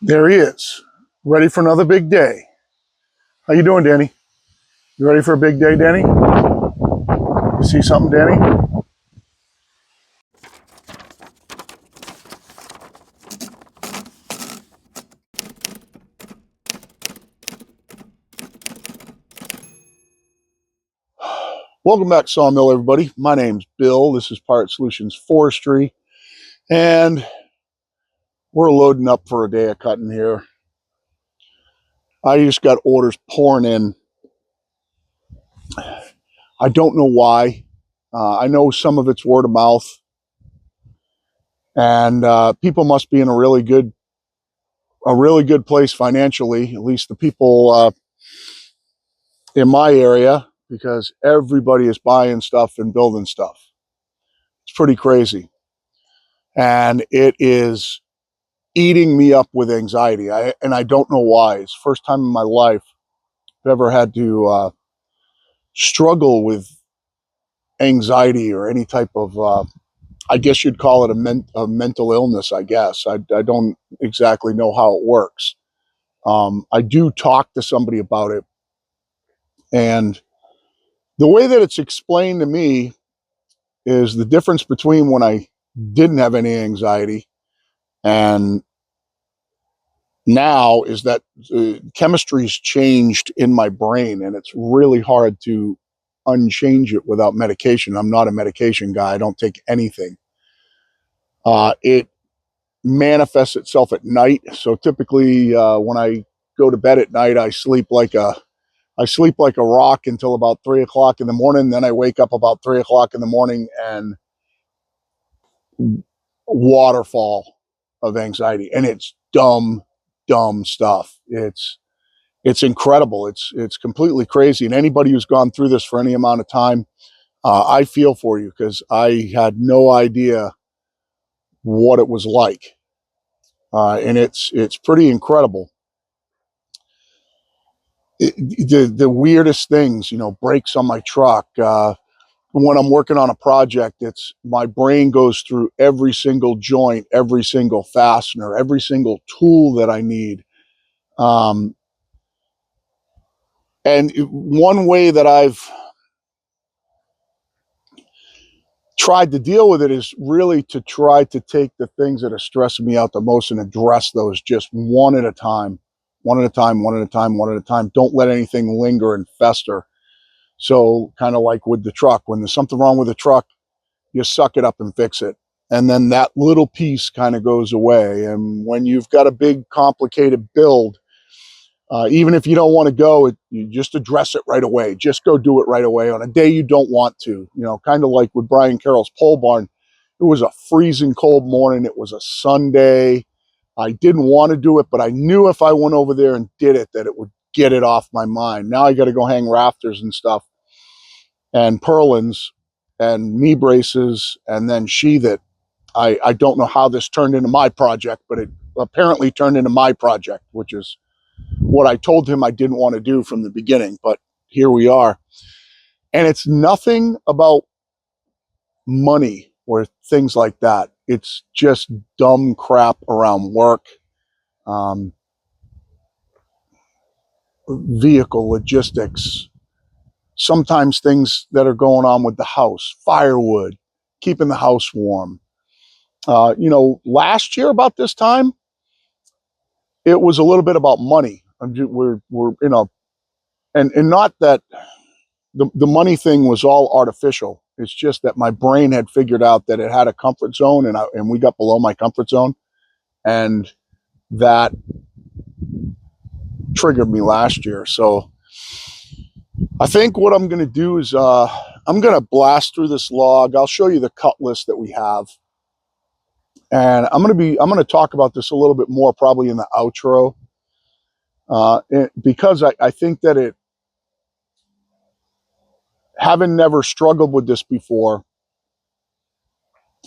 There he is, ready for another big day. How you doing, Danny? You ready for a big day, Danny? You see something, Danny? Welcome back to Sawmill, everybody. My name's Bill. This is Pirate Solutions Forestry, and we're loading up for a day of cutting here. I just got orders pouring in. I don't know why. I know some of it's word of mouth, and people must be in a really good place financially. At least the people in my area, because everybody is buying stuff and building stuff. It's pretty crazy. And it is eating me up with anxiety. And I don't know why. It's the first time in my life I've ever had to struggle with anxiety or any type of, I guess you'd call it a mental illness, I guess. I don't exactly know how it works. I do talk to somebody about it. And the way that it's explained to me is the difference between when I didn't have any anxiety and now is that chemistry's changed in my brain, and it's really hard to unchange it without medication. I'm not a medication guy. I don't take anything. It manifests itself at night. So typically, when I go to bed at night, I sleep like a rock until about 3 o'clock in the morning. Then I wake up about 3 o'clock in the morning and waterfall of anxiety, and it's dumb stuff. It's incredible. It's completely crazy. And anybody who's gone through this for any amount of time, I feel for you, because I had no idea what it was like, and it's pretty incredible. The weirdest things, brakes on my truck. When I'm working on a project, it's my brain goes through every single joint, every single fastener, every single tool that I need. And one way that I've tried to deal with it is really to try to take the things that are stressing me out the most and address those just one at a time, one at a time, one at a time, one at a time. Don't let anything linger and fester. So kind of like with the truck, when there's something wrong with the truck, you suck it up and fix it. And then that little piece kind of goes away. And when you've got a big, complicated build, even if you don't want to go, you just address it right away. Just go do it right away on a day you don't want to. Kind of like with Brian Carroll's pole barn. It was a freezing cold morning. It was a Sunday. I didn't want to do it, but I knew if I went over there and did it, that it would get it off my mind. Now I got to go hang rafters and stuff and purlins and knee braces, and then sheath it. I don't know how this turned into my project, but it apparently turned into my project, which is what I told him I didn't want to do from the beginning, but here we are. And it's nothing about money or things like that. It's just dumb crap around work, vehicle logistics, sometimes things that are going on with the house, firewood, keeping the house warm. Last year about this time, it was a little bit about money. We're and not that the money thing was all artificial. It's just that my brain had figured out that it had a comfort zone, and we got below my comfort zone, and that triggered me last year. So I think what I'm going to do is I'm going to blast through this log. I'll show you the cut list that we have, and I'm going to talk about this a little bit more probably in the outro, because I think that having never struggled with this before,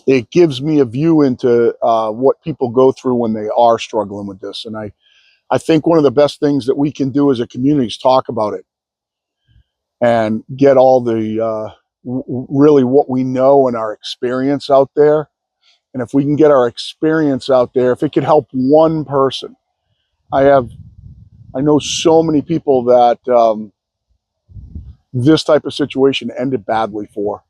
it gives me a view into what people go through when they are struggling with this. And I think one of the best things that we can do as a community is talk about it and get all the really what we know and our experience out there. And if we can get our experience out there, if it could help one person, I know so many people that this type of situation ended badly for.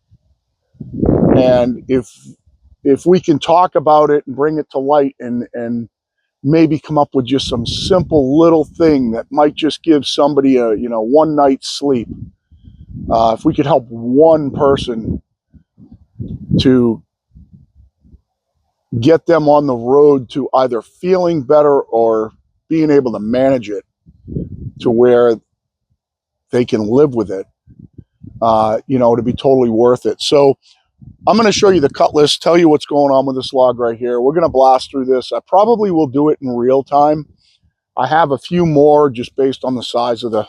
And if we can talk about it and bring it to light and maybe come up with just some simple little thing that might just give somebody a, you know, one night's sleep. If we could help one person to get them on the road to either feeling better or being able to manage it to where they can live with it, you know, to be totally worth it. So I'm going to show you the cut list, tell you what's going on with this log right here. We're going to blast through this. I probably will do it in real time. I have a few more just based on the size of the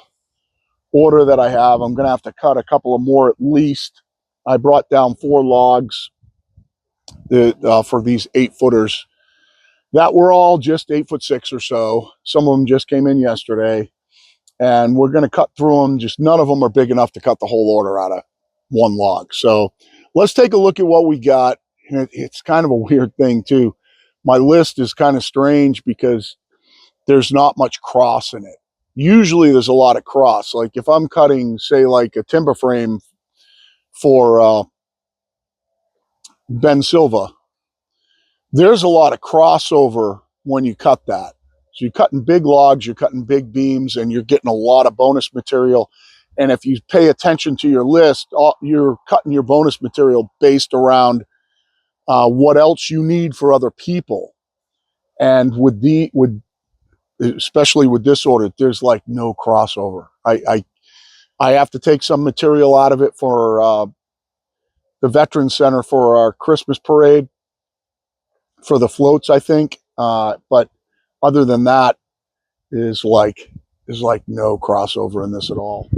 order that I have. I'm going to have to cut a couple of more at least. I brought down 4 logs for these 8-footers that were all just 8'6" or so. Some of them just came in yesterday, and we're going to cut through them. Just none of them are big enough to cut the whole order out of one log. So let's take a look at what we got. And it's kind of a weird thing too. My list is kind of strange because there's not much cross in it. Usually there's a lot of cross. Like if I'm cutting, say, like a timber frame for Ben Silva, there's a lot of crossover when you cut that. So you're cutting big logs, you're cutting big beams, and you're getting a lot of bonus material. And if you pay attention to your list, you're cutting your bonus material based around what else you need for other people. And especially with this order, there's like no crossover. I have to take some material out of it for the Veterans Center for our Christmas parade for the floats, I think. But other than that, is like no crossover in this at all.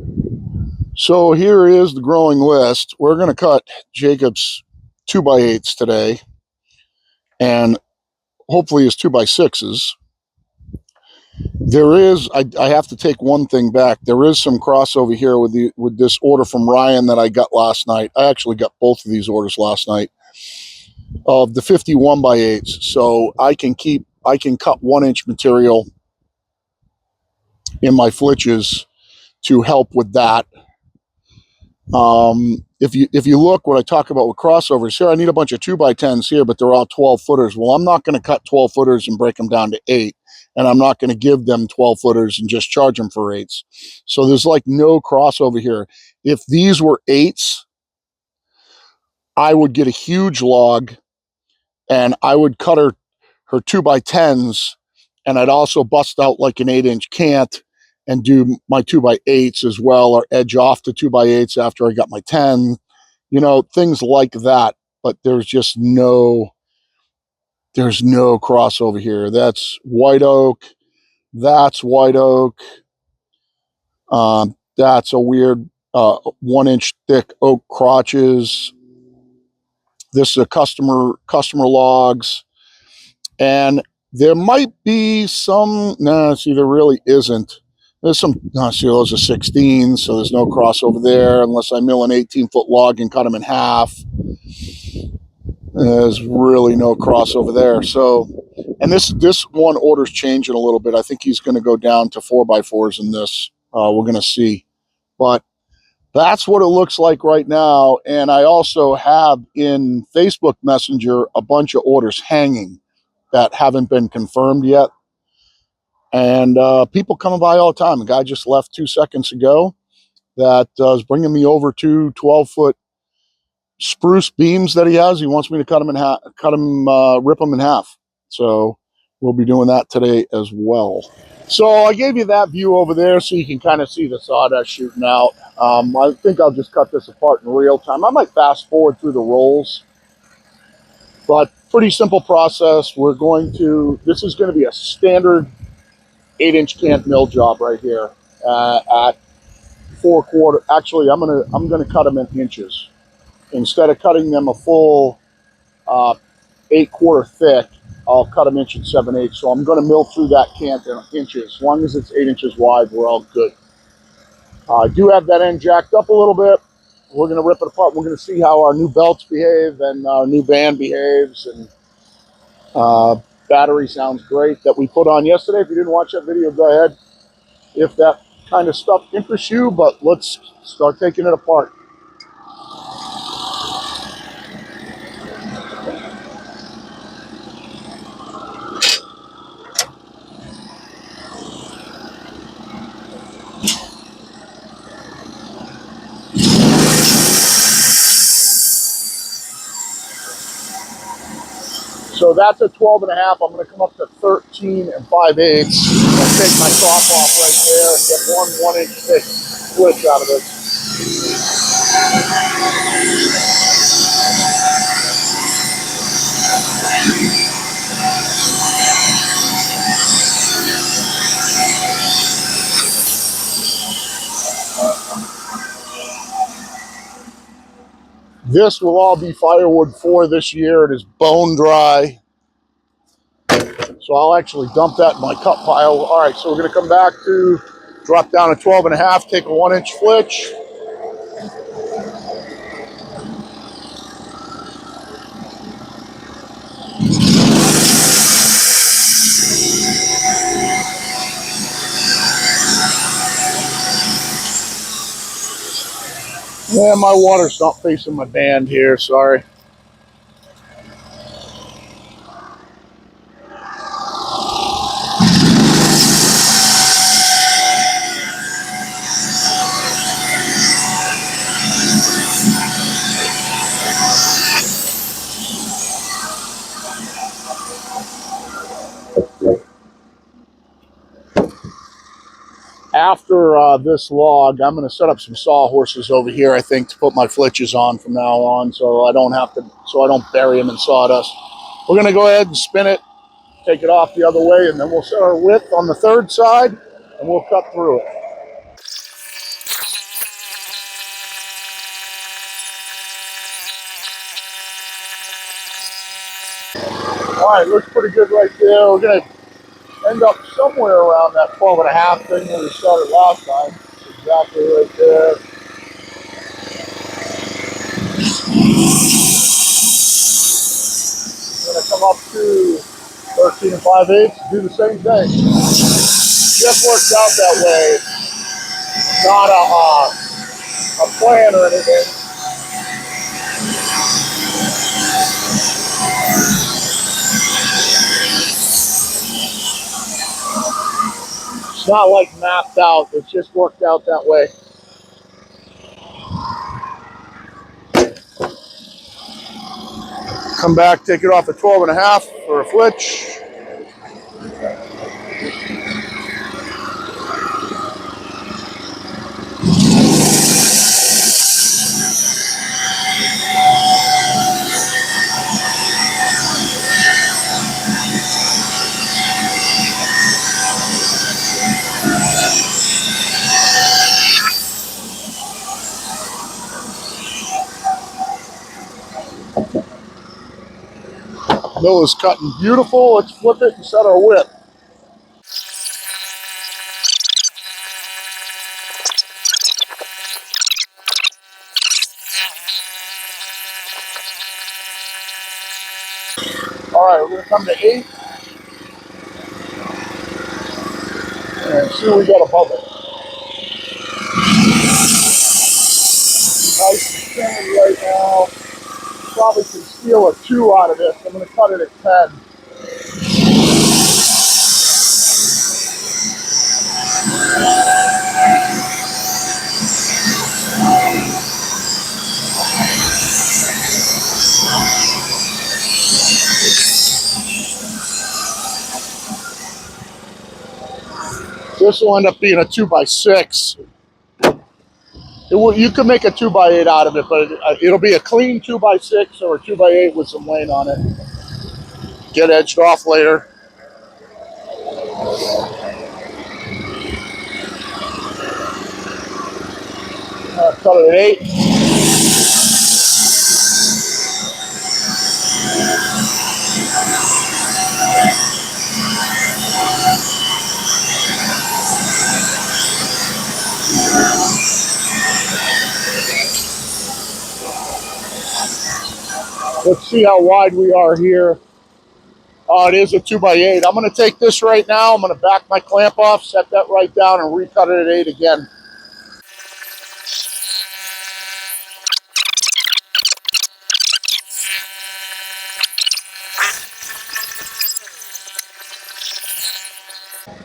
So here is the growing list. We're going to cut Jacob's 2x8s today, and hopefully his 2x6s. There is, I have to take one thing back. There is some crossover here with this order from Ryan that I got last night. I actually got both of these orders last night of the 51x8s. So I can cut 1-inch material in my flitches to help with that. If you look what I talk about with crossovers here, I need a bunch of 2x10s here, but they're all 12-footers. Well, I'm not going to cut 12-footers and break them down to 8, and I'm not going to give them 12-footers and just charge them for 8s. So there's like no crossover here. If these were 8s, I would get a huge log, and I would cut her 2x10s, and I'd also bust out like an 8-inch cant and do my 2x8s as well, or edge off the 2x8s after I got my 10, you know, things like that. But there's no crossover here. That's white oak. That's white oak. That's a weird 1-inch thick oak crotches. This is a customer logs. And there might be some, see, there really isn't. There's some, see, those are 16s, so there's no crossover there unless I mill an 18-foot log and cut them in half. There's really no crossover there. So, and this one order's changing a little bit. I think he's going to go down to 4x4s in this. We're going to see. But that's what it looks like right now. And I also have in Facebook Messenger a bunch of orders hanging that haven't been confirmed yet. And people coming by all the time. A guy just left 2 seconds ago that is bringing me over 2 12-foot spruce beams that he has. He wants me to cut them in half, rip them in half. So we'll be doing that today as well. So I gave you that view over there so you can kind of see the sawdust shooting out. I think I'll just cut this apart in real time. I might fast forward through the rolls, but pretty simple process. This is going to be a standard 8-inch cant mill job right here at 4/4. Actually, I'm gonna cut them in inches instead of cutting them a full 8/4 thick. I'll cut them 1 7/8. So I'm going to mill through that cant in inches. As long as it's 8 inches wide, we're all good. I do have that end jacked up a little bit. We're going to rip it apart. We're going to see how our new belts behave and our new band behaves, and battery sounds great that we put on yesterday. If you didn't watch that video, go ahead. If that kind of stuff interests you, but let's start taking it apart. So that's a 12 and a half. I'm going to come up to 13 and 5/8 and take my top off right there and get one 1-inch thick switch out of it. This will all be firewood for this year. It is bone dry. So I'll actually dump that in my cut pile. All right, so we're going to come back to drop down to 12 and a half, take a 1-inch flitch. Yeah, my water's not facing my band here, sorry. After this log, I'm going to set up some sawhorses over here, I think, to put my flitches on from now on, so I don't bury them in sawdust. We're going to go ahead and spin it, take it off the other way, and then we'll set our width on the third side, and we'll cut through it. All right, looks pretty good right there. We're going to end up somewhere around that 12 and a half thing where we started last time. Exactly right there. I'm going to come up to 13 and 5/8, do the same thing. Just works out that way. It's not a plan or anything. It's not like mapped out. It's just worked out that way. Come back, take it off at 12 and a half for a flitch. Mill is cutting beautiful. Let's flip it and set our width. All right, we're going to come to 8 and see what we got above it. Nice and thin right now. Probably can steal a 2 out of this. I'm going to cut it at 10. This will end up being a 2x6. You could make a 2x8 out of it, but it'll be a clean 2x6 or a 2x8 with some lane on it. Get edged off later. Cut it at 8. Let's see how wide we are here. Oh, it is a 2x8. I'm going to take this right now. I'm going to back my clamp off, set that right down, and recut it at 8 again.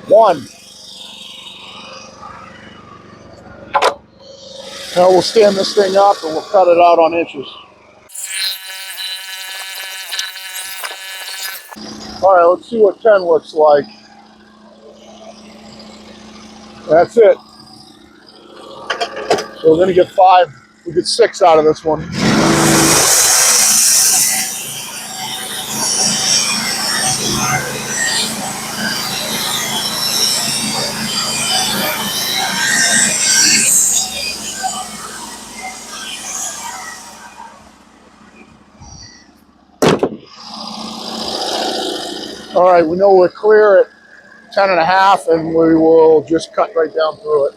One. Now we'll stand this thing up and we'll cut it out on inches. All right, let's see what 10 looks like. That's it. So we're going to get 5. We get 6 out of this one. All right, we know we're clear at 10.5, and we will just cut right down through it.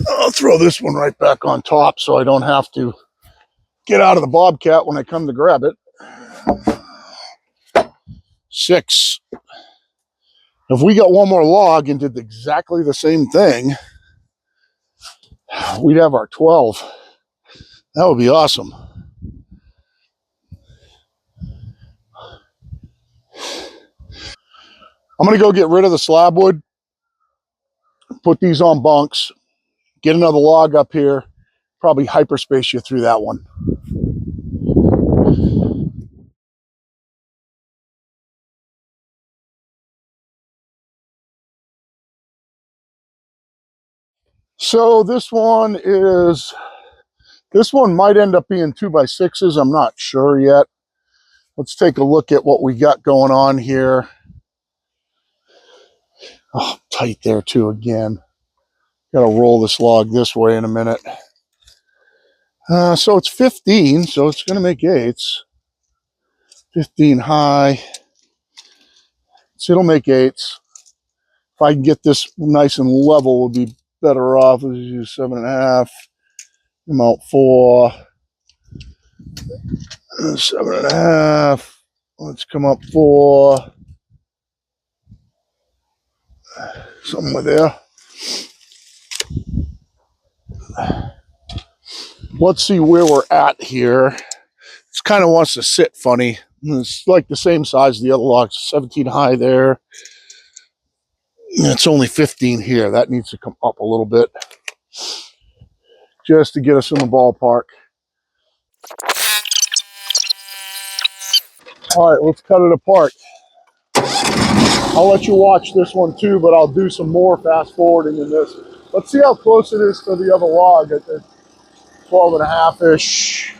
I'll throw this one right back on top so I don't have to get out of the bobcat when I come to grab it. 6. If we got one more log and did exactly the same thing, we'd have our 12. That would be awesome. I'm going to go get rid of the slab wood, put these on bunks, get another log up here, probably hyperspace you through that one. So this one might end up being 2x6s. I'm not sure yet. Let's take a look at what we got going on here. Oh, tight there too again. Got to roll this log this way in a minute. So it's 15, so it's going to make 8s. 15 high. So it'll make 8s. If I can get this nice and level, we'll be better off. Let's use 7.5. Come out 4. 7.5. Let's come up 4. Somewhere there. Let's see where we're at here. It kind of wants to sit funny. It's like the same size as the other logs. 17 high there. It's only 15 here. That needs to come up a little bit just to get us in the ballpark. All right, let's cut it apart. I'll let you watch this one too, but I'll do some more fast forwarding in this. Let's see how close it is to the other log at the 12.5-ish.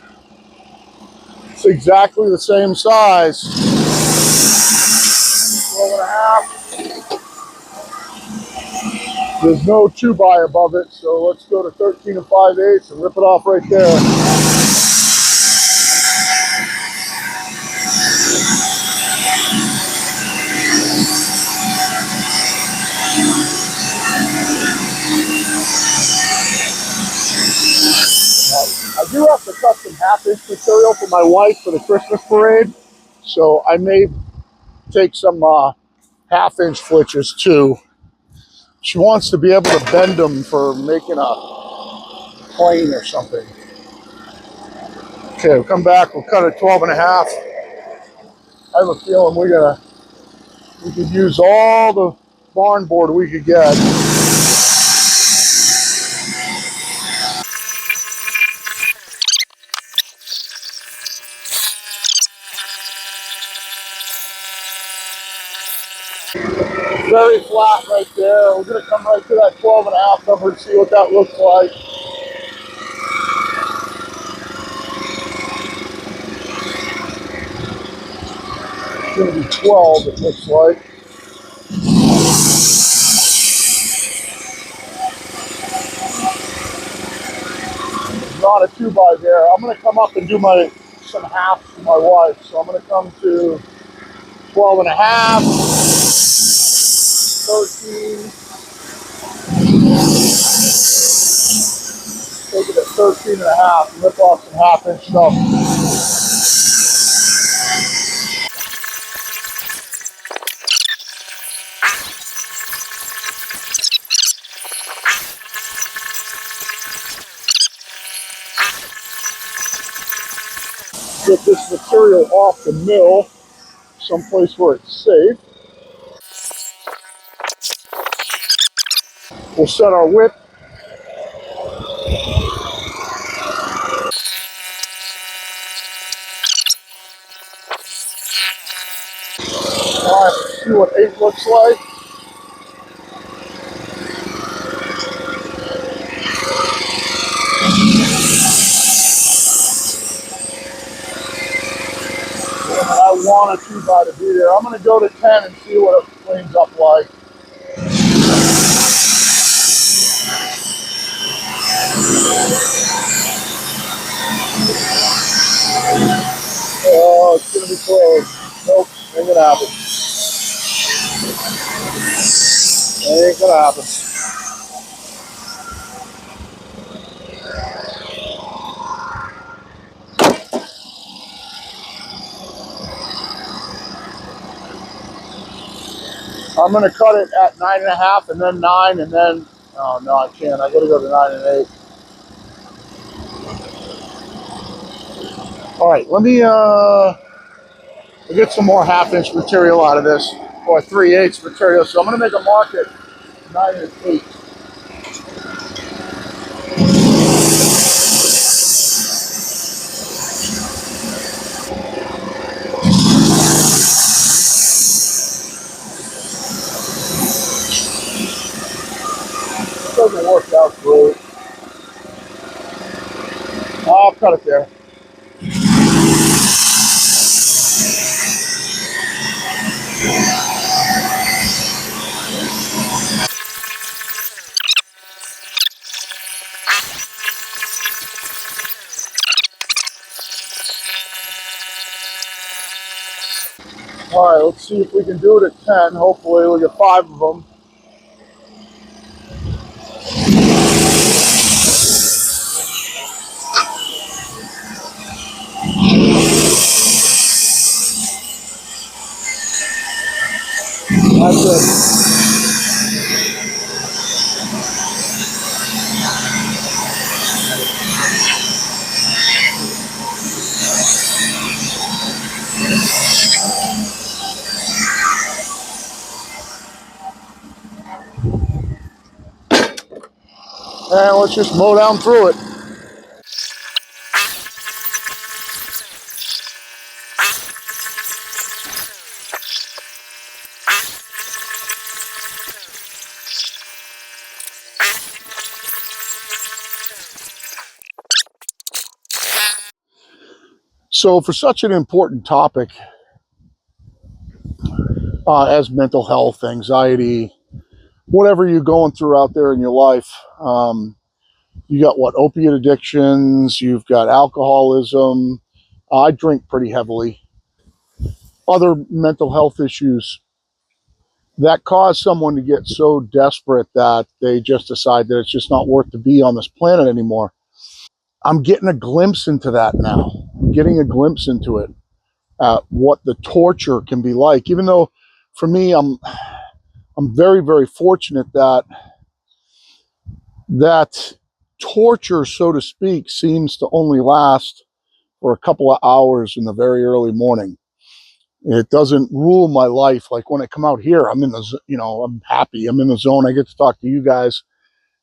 It's exactly the same size. 12.5. There's no 2x above it, so let's go to 13 5/8 and rip it off right there. I do have to cut some 1/2-inch material for my wife for the Christmas parade, so I may take some 1/2-inch flitches too. She wants to be able to bend them for making a plane or something. Okay, we'll come back, we'll cut it 12.5. I have a feeling we could use all the barn board we could get. Very flat right there. We're going to come right to that 12.5 number and see what that looks like. It's going to be 12, it looks like. Not a 2x there. I'm going to come up and do some halves for my wife. So I'm going to come to 12.5, 13. Take it at 13 and a half, rip off some half-inch stuff. Get this material off the mill, someplace where it's safe. We'll set our width. All right, let's see what 8 looks like. I want a 2 by to be there. I'm going to go to 10 and see what it cleans up like. Oh, it's going to be close. Nope, ain't going to happen. Ain't going to happen. I'm going to cut it at 9.5 and then 9 and then, oh no, I can't. I got to go to 9 and 8. All right, let me get some more half-inch material out of this, or 3/8 material. So I'm going to make a mark at 9 and 8. It doesn't work out great. I'll cut it there. All right, let's see if we can do it at 10. Hopefully we'll get 5 of them. That's it. And let's just mow down through it. So for such an important topic as mental health, anxiety, whatever you're going through out there in your life, you got what, opiate addictions, you've got alcoholism. I drink pretty heavily. Other mental health issues that cause someone to get so desperate that they just decide that it's just not worth to be on this planet anymore. I'm getting a glimpse into that now. I'm getting a glimpse into it, what the torture can be like. Even though, for me, I'm very, very fortunate that that torture, so to speak, seems to only last for a couple of hours in the very early morning. It doesn't rule my life. Like when I come out here, I'm in the, I'm happy. I'm in the zone. I get to talk to you guys,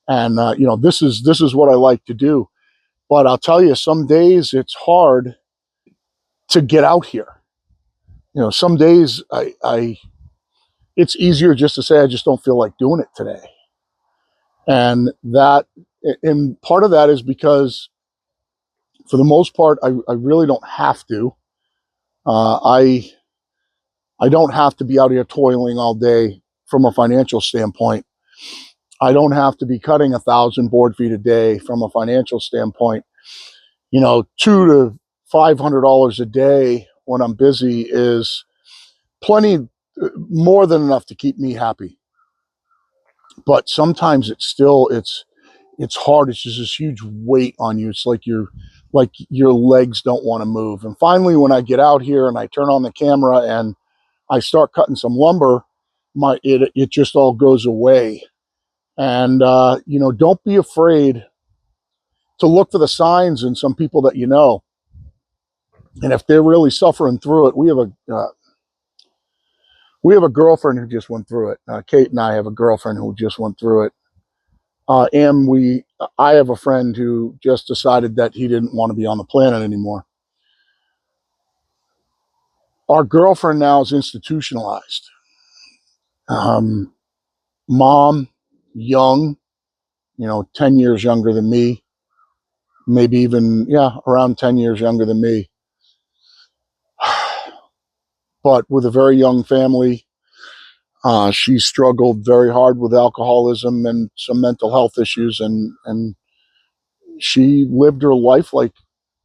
and this is what I like to do. But I'll tell you, some days it's hard to get out here. Some days I it's easier just to say I just don't feel like doing it today, and part of that is because for the most part I really don't have to. I don't have to be out here toiling all day from a financial standpoint. I don't have to be cutting 1,000 board feet a day from a financial standpoint. $200 to $500 a day when I'm busy is plenty, more than enough to keep me happy. But sometimes it's it's hard. It's just this huge weight on you. It's like your legs don't want to move. And finally, when I get out here and I turn on the camera and I start cutting some lumber, it just all goes away. And you know, don't be afraid to look for the signs in some people that you know. And if they're really suffering through it, we have a girlfriend who just went through it. Kate and I have a girlfriend who just went through it. I have a friend who just decided that he didn't want to be on the planet anymore. Our girlfriend now is institutionalized. Mom, young, you know, 10 years younger than me, maybe even, yeah, around 10 years younger than me. But with a very young family, she struggled very hard with alcoholism and some mental health issues, and she lived her life like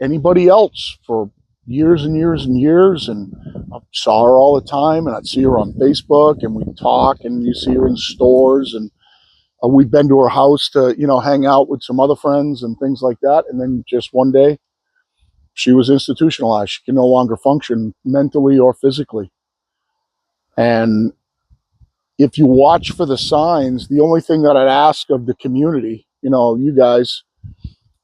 anybody else for years and years and years. And I saw her all the time, and I'd see her on Facebook, and we'd talk, and you see her in stores, and we'd been to her house to, you know, hang out with some other friends and things like that. And then just one day, she was institutionalized. She can no longer function mentally or physically. And if you watch for the signs, the only thing that I'd ask of the community, you know, you guys,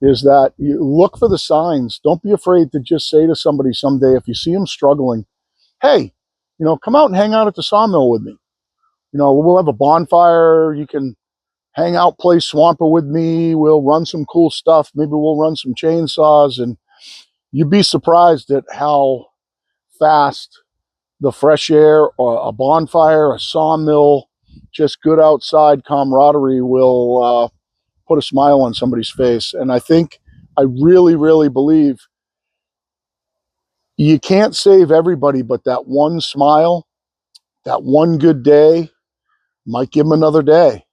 is that you look for the signs. Don't be afraid to just say to somebody someday, if you see them struggling, hey, you know, come out and hang out at the sawmill with me. You know, we'll have a bonfire. You can hang out, play Swamper with me. We'll run some cool stuff. Maybe we'll run some chainsaws. And you'd be surprised at how fast the fresh air or a bonfire, a sawmill, just good outside camaraderie will put a smile on somebody's face. And I really, really believe you can't save everybody, but that one smile, that one good day might give them another day.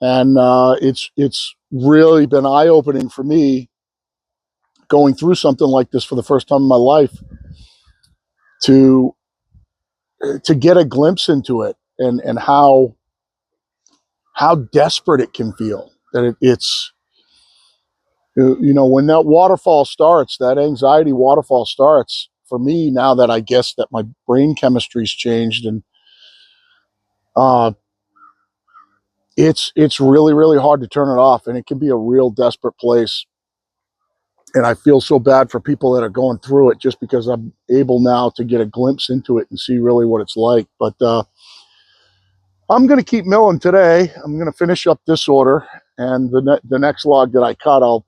And it's really been eye-opening for me going through something like this for the first time in my life to get a glimpse into it, and how desperate it can feel. That it's, you know, when that waterfall starts, that anxiety waterfall starts for me, now that I guess that my brain chemistry's changed, and uh, it's really, really hard to turn it off, and it can be a real desperate place. And I feel so bad for people that are going through it, just because I'm able now to get a glimpse into it and see really what it's like. But I'm going to keep milling today. I'm going to finish up this order, and the next log that I cut, I'll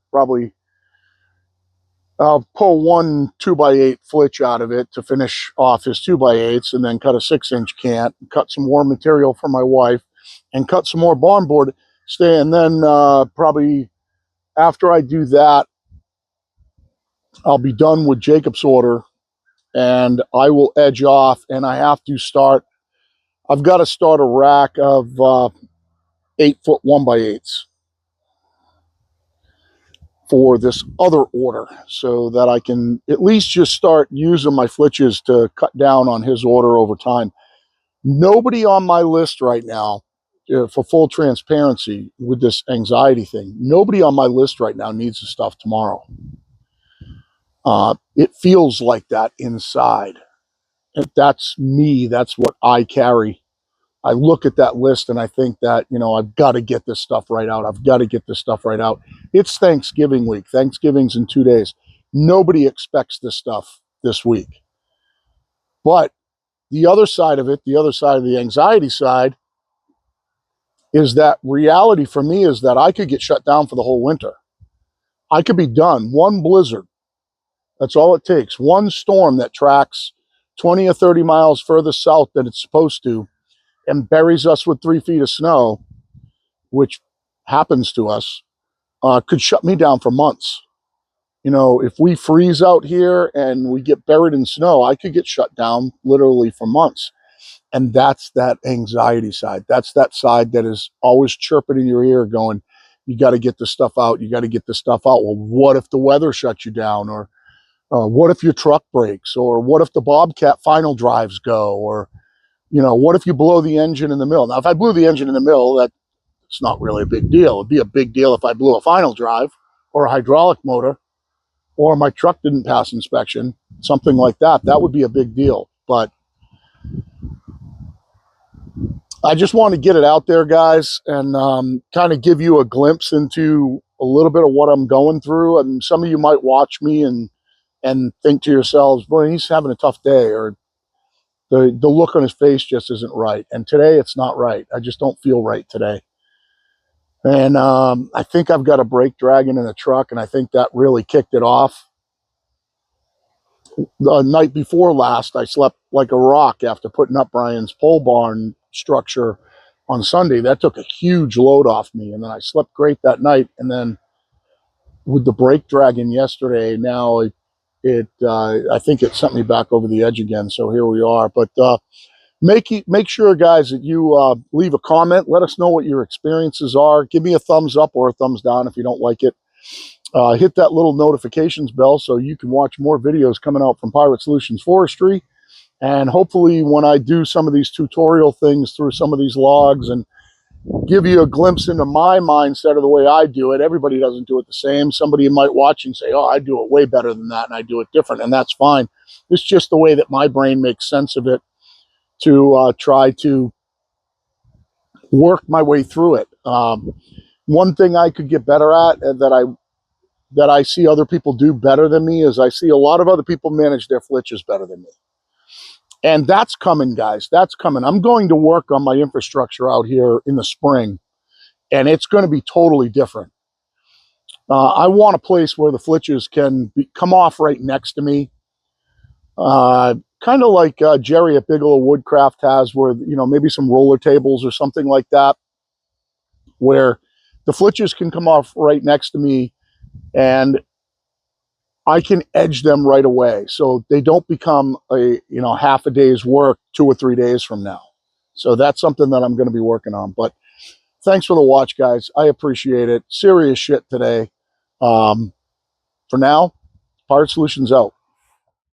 pull one 2x8 flitch out of it to finish off his 2x8s, and then cut a 6-inch cant, cut some more material for my wife, and cut some more barn board stay. And then probably after I do that, I'll be done with Jacob's order, and I will edge off, and I've got to start a rack of 8-foot 1x8s for this other order, so that I can at least just start using my flitches to cut down on his order over time. Nobody on my list right now, for full transparency with this anxiety thing, nobody on my list right now needs the stuff tomorrow. It feels like that inside. That's me. That's what I carry. I look at that list and I think that, you know, I've got to get this stuff right out. I've got to get this stuff right out. It's Thanksgiving week. Thanksgiving's in 2 days. Nobody expects this stuff this week. But the other side of it, the other side of the anxiety side, is that reality for me is that I could get shut down for the whole winter. I could be done. One blizzard. That's all it takes. One storm that tracks 20 or 30 miles further south than it's supposed to, and buries us with 3 feet of snow, which happens to us, could shut me down for months. You know, if we freeze out here and we get buried in snow, I could get shut down literally for months. And that's that anxiety side. That's that side that is always chirping in your ear going, you got to get this stuff out. You got to get this stuff out. Well, what if the weather shuts you down? Or what if your truck breaks? Or what if the Bobcat final drives go? Or, you know, what if you blow the engine in the mill? Now, if I blew the engine in the mill, that it's not really a big deal. It'd be a big deal if I blew a final drive or a hydraulic motor or my truck didn't pass inspection, something like that. That would be a big deal. But I just want to get it out there, guys, and kind of give you a glimpse into a little bit of what I'm going through. And some of you might watch me and think to yourselves, boy, he's having a tough day, or the look on his face just isn't right. And today it's not right. I just don't feel right today. And I think I've got a brake dragging in the truck, and I think that really kicked it off. The night before last, I slept like a rock after putting up Brian's pole barn structure on Sunday. That took a huge load off me, and then I slept great that night. And then with the brake dragging yesterday, now I think it sent me back over the edge again. So here we are. But make sure, guys, that you leave a comment. Let us know what your experiences are. Give me a thumbs up or a thumbs down if you don't like it. Hit that little notifications bell so you can watch more videos coming out from Pirate Solutions Forestry. And hopefully when I do some of these tutorial things through some of these logs and give you a glimpse into my mindset of the way I do it, everybody doesn't do it the same. Somebody might watch and say, oh, I do it way better than that, and I do it different, and that's fine. It's just the way that my brain makes sense of it to try to work my way through it. One thing I could get better at, and that I see other people do better than me, is I see a lot of other people manage their flitches better than me. And that's coming, guys. That's coming. I'm going to work on my infrastructure out here in the spring, and it's going to be totally different. I want a place where the flitches can come off right next to me, kind of like Jerry at Bigelow Woodcraft has, where, you know, maybe some roller tables or something like that, where the flitches can come off right next to me, and I can edge them right away, so they don't become a half a day's work 2 or 3 days from now. So that's something that I'm going to be working on. But thanks for the watch, guys. I appreciate it. Serious shit today. For now, Pirate Solutions out.